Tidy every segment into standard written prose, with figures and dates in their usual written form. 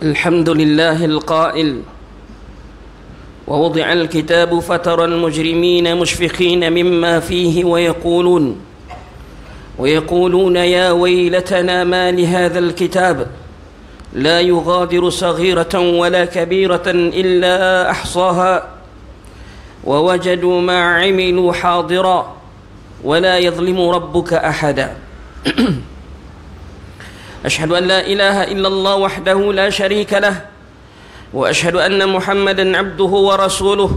الحمد لله القائل ووضع الكتاب فترى المجرمين مشفقين مما فيه ويقولون يا ويلتنا ما لهذا الكتاب لا يغادر صغيرة ولا كبيرة إلا أحصاها ووجدوا ما عملوا حاضرا ولا يظلم ربك أحدا أشهد أن لا إله إلا الله وحده لا شريك له وأشهد أن محمدا عبده ورسوله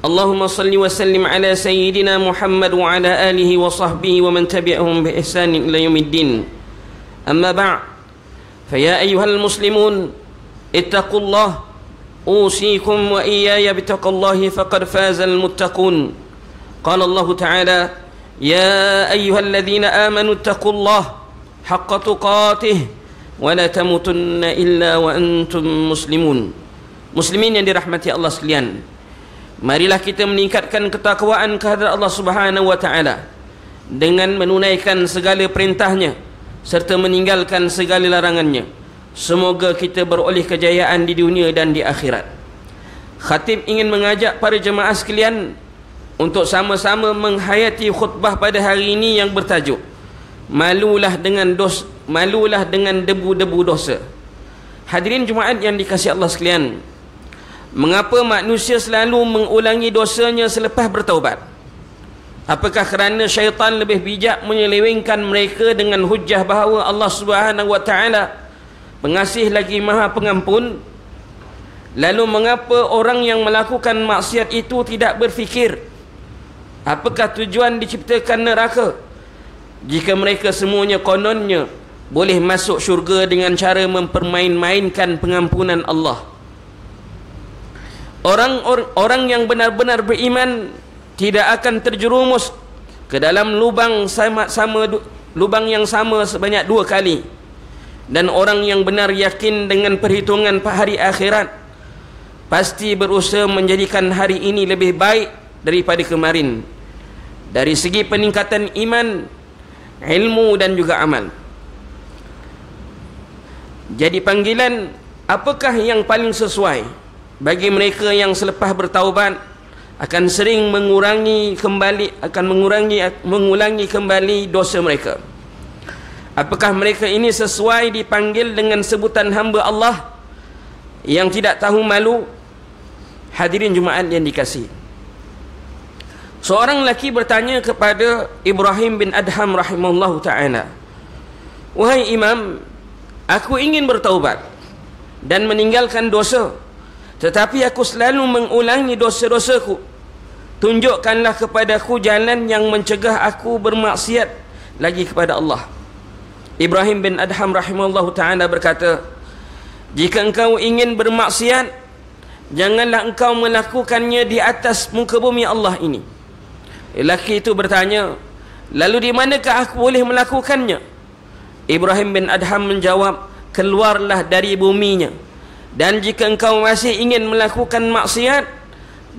اللهم صل وسلم على سيدنا محمد وعلى آله وصحبه ومن تبعهم بإحسان إلى يوم الدين أما بعد فيا أيها المسلمون اتقوا الله أوصيكم وإياي بتقوى الله فقد فاز المتقون قال الله تعالى يا أيها الذين آمنوا اتقوا الله حق تقاته ولا تموتن إلا وأنتم مسلمون. Muslimin yang dirahmati Allah sekalian, marilah kita meningkatkan ketakwaan kehadrat Allah Subhanahu wa taala dengan menunaikan segala perintahnya serta meninggalkan segala larangannya. Semoga kita beroleh kejayaan di dunia dan di akhirat. Khatib ingin mengajak para jemaah sekalian untuk sama-sama menghayati khutbah pada hari ini yang bertajuk Malulah dengan debu-debu dosa. Hadirin Jumaat yang dikasihi Allah sekalian, mengapa manusia selalu mengulangi dosanya selepas bertaubat? Apakah kerana syaitan lebih bijak menyelewengkan mereka dengan hujah bahawa Allah Subhanahu wa taala pengasih lagi maha pengampun? Lalu mengapa orang yang melakukan maksiat itu tidak berfikir apakah tujuan diciptakan neraka jika mereka semuanya kononnya boleh masuk syurga dengan cara mempermain-mainkan pengampunan Allah? Orang yang benar-benar beriman tidak akan terjerumus ke dalam lubang yang sama sebanyak 2 kali. Dan orang yang benar yakin dengan perhitungan hari akhirat pasti berusaha menjadikan hari ini lebih baik daripada kemarin dari segi peningkatan iman, ilmu dan juga amal. Jadi panggilan apakah yang paling sesuai bagi mereka yang selepas bertaubat akan sering mengulangi kembali dosa mereka? Apakah mereka ini sesuai dipanggil dengan sebutan hamba Allah yang tidak tahu malu? Hadirin Jumaat yang dikasihi, seorang lelaki bertanya kepada Ibrahim bin Adham rahimahullahu ta'ala, wahai imam, aku ingin bertaubat dan meninggalkan dosa, tetapi aku selalu mengulangi dosa-dosaku. Tunjukkanlah kepadaku jalan yang mencegah aku bermaksiat lagi kepada Allah. Ibrahim bin Adham rahimahullahu ta'ala berkata, jika engkau ingin bermaksiat, janganlah engkau melakukannya di atas muka bumi Allah ini. Lelaki itu bertanya, lalu di manakah aku boleh melakukannya? Ibrahim bin Adham menjawab, keluarlah dari buminya, dan jika engkau masih ingin melakukan maksiat,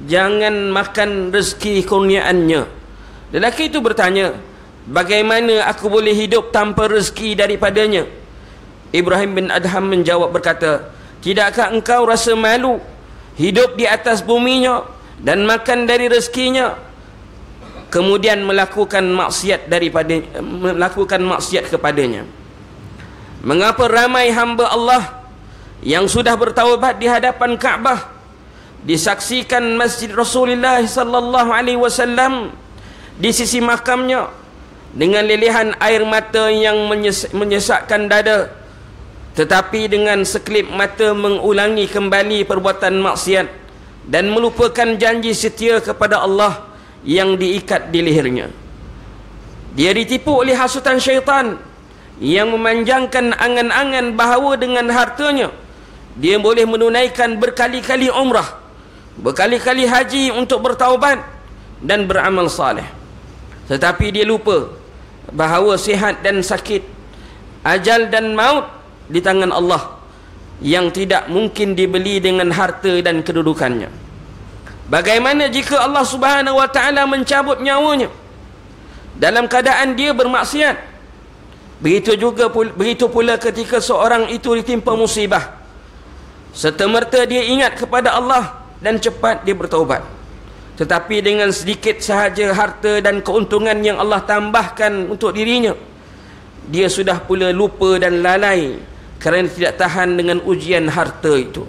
jangan makan rezeki kurniaannya. Lelaki itu bertanya, bagaimana aku boleh hidup tanpa rezeki daripadanya? Ibrahim bin Adham menjawab berkata, tidakkah engkau rasa malu hidup di atas buminya dan makan dari rezekinya, kemudian melakukan maksiat kepadanya? Mengapa ramai hamba Allah yang sudah bertaubat di hadapan Kaabah, disaksikan Masjid Rasulullah sallallahu alaihi wasallam di sisi makamnya dengan lilihan air mata yang menyesakkan dada, tetapi dengan sekelip mata mengulangi kembali perbuatan maksiat dan melupakan janji setia kepada Allah yang diikat di lehernya? Dia ditipu oleh hasutan syaitan yang memanjangkan angan-angan bahawa dengan hartanya dia boleh menunaikan berkali-kali umrah, berkali-kali haji untuk bertaubat dan beramal saleh. Tetapi dia lupa bahawa sihat dan sakit, ajal dan maut di tangan Allah yang tidak mungkin dibeli dengan harta dan kedudukannya. Bagaimana jika Allah Subhanahu wa taala mencabut nyawanya dalam keadaan dia bermaksiat? Begitu pula ketika seorang itu ditimpa musibah, serta-merta dia ingat kepada Allah dan cepat dia bertaubat. Tetapi dengan sedikit sahaja harta dan keuntungan yang Allah tambahkan untuk dirinya, dia sudah pula lupa dan lalai kerana tidak tahan dengan ujian harta itu.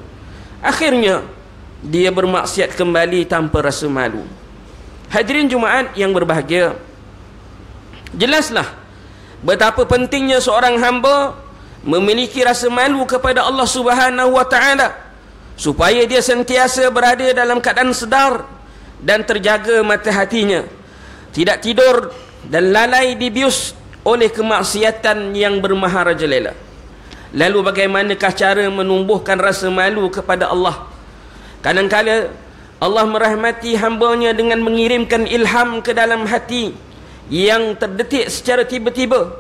Akhirnya dia bermaksiat kembali tanpa rasa malu. Hadirin Jumaat yang berbahagia, jelaslah betapa pentingnya seorang hamba memiliki rasa malu kepada Allah Subhanahu wa taala, supaya dia sentiasa berada dalam keadaan sedar dan terjaga mata hatinya, tidak tidur dan lalai dibius oleh kemaksiatan yang bermaharajalela. Lalu bagaimanakah cara menumbuhkan rasa malu kepada Allah? Kadang-kala Allah merahmati hamba-Nya dengan mengirimkan ilham ke dalam hati yang terdetik secara tiba-tiba.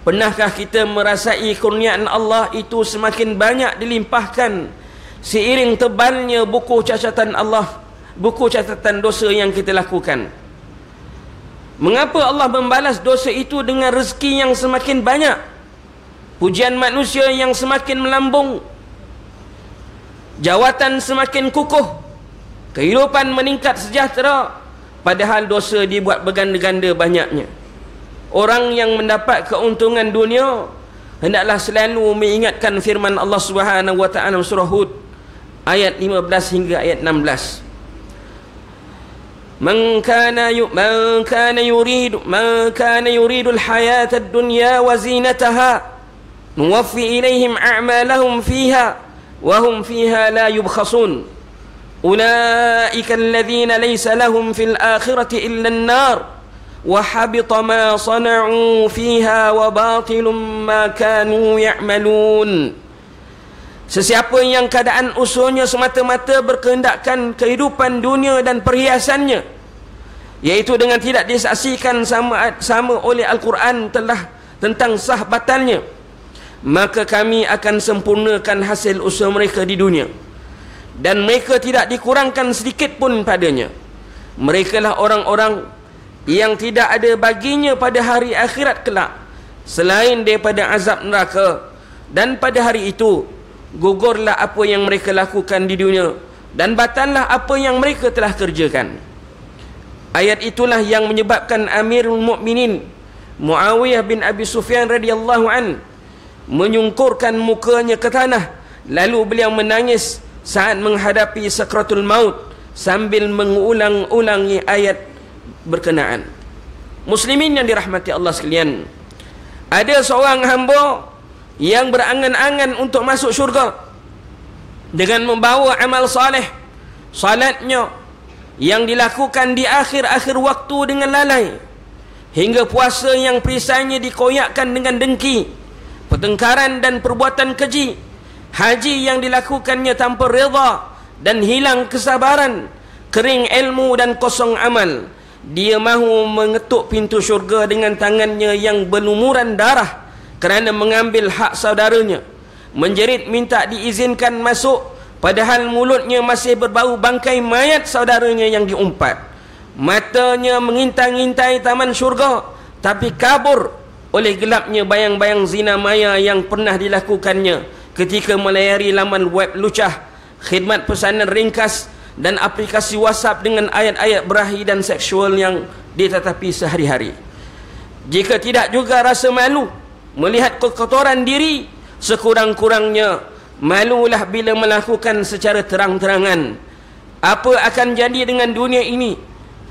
Pernahkah kita merasai kurniaan Allah itu semakin banyak dilimpahkan seiring tebalnya buku catatan Allah, buku catatan dosa yang kita lakukan? Mengapa Allah membalas dosa itu dengan rezeki yang semakin banyak, pujian manusia yang semakin melambung, jawatan semakin kukuh, kehidupan meningkat sejahtera, padahal dosa dibuat berganda-ganda banyaknya? Orang yang mendapat keuntungan dunia hendaklah selalu mengingatkan firman Allah Subhanahu wa taala surah Hud ayat 15 hingga ayat 16. Man kana yuridu al-hayata ad-dunya wa zinataha nuwaffi ilaihim a'malahum fiha wa hum fiha la yubkhasun. Ulaika alladhina laysa lahum fil akhirati illa an-nar wa habita ma sana'u fiha wa batilum ma kanu ya'malun. Sesiapa yang keadaan usulnya semata-mata berkehendakkan kehidupan dunia dan perhiasannya, iaitu dengan tidak disaksikan sama oleh Al-Quran telah tentang sah batalnya, maka kami akan sempurnakan hasil usaha mereka di dunia, dan mereka tidak dikurangkan sedikit pun padanya. Mereka lah orang-orang yang tidak ada baginya pada hari akhirat kelak selain daripada azab neraka, dan pada hari itu gugurlah apa yang mereka lakukan di dunia dan batallah apa yang mereka telah kerjakan. Ayat itulah yang menyebabkan Amirul Mukminin Muawiyah bin Abi Sufyan radhiyallahu an menyungkurkan mukanya ke tanah, lalu beliau menangis saat menghadapi sakratul maut sambil mengulang-ulangi ayat berkenaan. Muslimin yang dirahmati Allah sekalian, ada seorang hamba yang berangan-angan untuk masuk syurga dengan membawa amal saleh, salatnya yang dilakukan di akhir-akhir waktu dengan lalai, hingga puasa yang perisainya dikoyakkan dengan dengki, pertengkaran dan perbuatan keji, haji yang dilakukannya tanpa redha dan hilang kesabaran, kering ilmu dan kosong amal. Dia mahu mengetuk pintu syurga dengan tangannya yang berlumuran darah kerana mengambil hak saudaranya, menjerit minta diizinkan masuk, padahal mulutnya masih berbau bangkai mayat saudaranya yang diumpat. Matanya mengintai-intai taman syurga, tapi kabur oleh gelapnya bayang-bayang zina maya yang pernah dilakukannya ketika melayari laman web lucah, khidmat pesanan ringkas dan aplikasi WhatsApp dengan ayat-ayat berahi dan seksual yang ditatapi sehari-hari. Jika tidak juga rasa malu melihat kekotoran diri, sekurang-kurangnya malulah bila melakukan secara terang-terangan. Apa akan jadi dengan dunia ini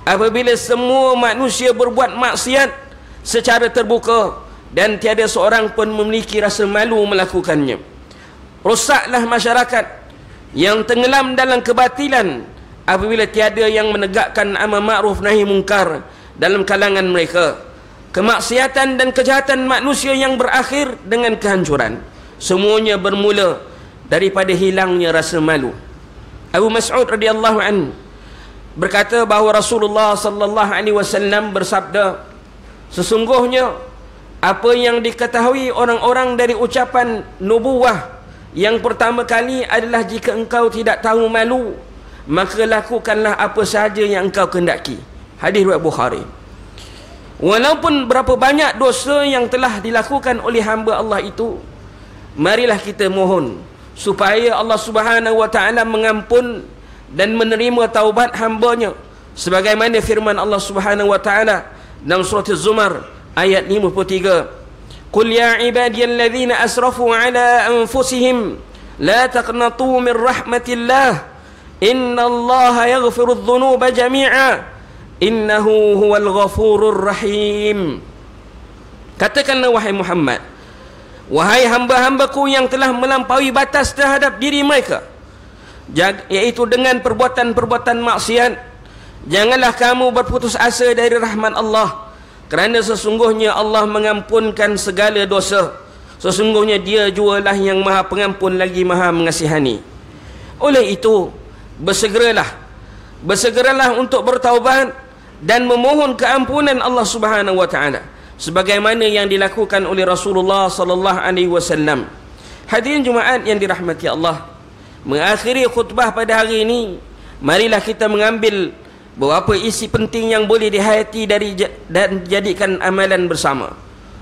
apabila semua manusia berbuat maksiat secara terbuka dan tiada seorang pun memiliki rasa malu melakukannya? Rusaklah masyarakat yang tenggelam dalam kebatilan apabila tiada yang menegakkan amar ma'ruf nahi mungkar dalam kalangan mereka. Kemaksiatan dan kejahatan manusia yang berakhir dengan kehancuran, semuanya bermula daripada hilangnya rasa malu. Abu Mas'ud radhiyallahu anhu berkata bahawa Rasulullah sallallahu alaihi wasallam bersabda, sesungguhnya apa yang diketahui orang-orang dari ucapan nubuwah yang pertama kali adalah jika engkau tidak tahu malu, maka lakukanlah apa sahaja yang engkau kehendaki. Hadis riwayat Bukhari. Walaupun berapa banyak dosa yang telah dilakukan oleh hamba Allah itu, marilah kita mohon supaya Allah Subhanahu wa taala mengampun dan menerima taubat hamba-Nya, sebagaimana firman Allah Subhanahu wa taala dalam surah Az-Zumar ayat 53, qul ya ibadiyalladzina asrafu ala anfusihim la taqnatu min rahmatillah innallaha yaghfirudz dzunuba jami'a innahu huwal ghafurur rahim. Katakanlah wahai Muhammad, wahai hamba-hambaku yang telah melampaui batas terhadap diri mereka, iaitu dengan perbuatan-perbuatan maksiat, janganlah kamu berputus asa dari rahmat Allah, kerana sesungguhnya Allah mengampunkan segala dosa. Sesungguhnya Dia jualah yang Maha Pengampun lagi Maha Mengasihani. Oleh itu, bersegeralah untuk bertaubat dan memohon keampunan Allah Subhanahu wa taala, sebagaimana yang dilakukan oleh Rasulullah sallallahu alaihi wasallam. Hadirin Jumaat yang dirahmati Allah, mengakhiri khutbah pada hari ini, marilah kita mengambil beberapa isi penting yang boleh dihayati dan jadikan amalan bersama.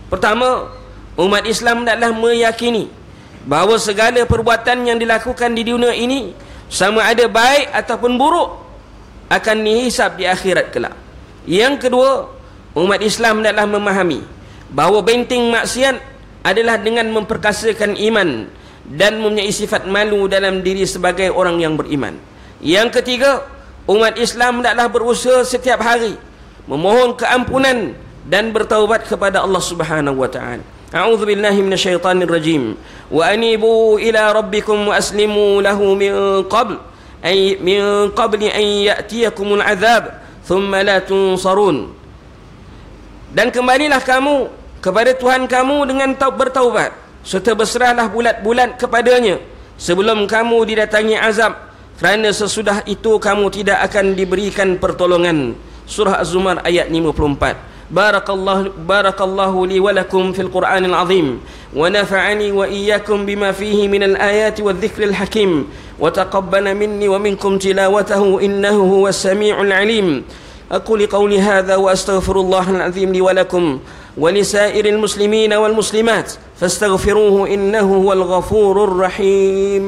Pertama, umat Islam hendaklah meyakini bahawa segala perbuatan yang dilakukan di dunia ini, sama ada baik ataupun buruk, akan dihisab di akhirat kelak. Yang kedua, umat Islam hendaklah memahami bahawa benteng maksiat adalah dengan memperkasakan iman dan mempunyai sifat malu dalam diri sebagai orang yang beriman. Yang ketiga, umat Islam hendaklah berusaha setiap hari memohon keampunan dan bertaubat kepada Allah Subhanahu wa taala. A'udzu billahi minasyaitonir rajim. Wa anibu ila rabbikum wa aslimu lahu min qabli an ya'tiyakumul azab thumma la tunsarun. Dan kembalilah kamu kepada Tuhan kamu dengan bertaubat, serta berserahlah bulat-bulat kepadanya sebelum kamu didatangi azab, kerana sesudah itu kamu tidak akan diberikan pertolongan. Surah Az-Zumar ayat 54. Barakallahu li wa lakum fil Qur'anil azim wa nafa'ani wa iyyakum bima fihi minal ayati wadh-dhikril hakim wa taqabbala minni wa minkum tilawatahu innahu huwas sami'ul 'alim. أقول قولي هذا وأستغفر الله العظيم لي ولكم ولسائر المسلمين والمسلمات فاستغفروه إنه هو الغفور الرحيم.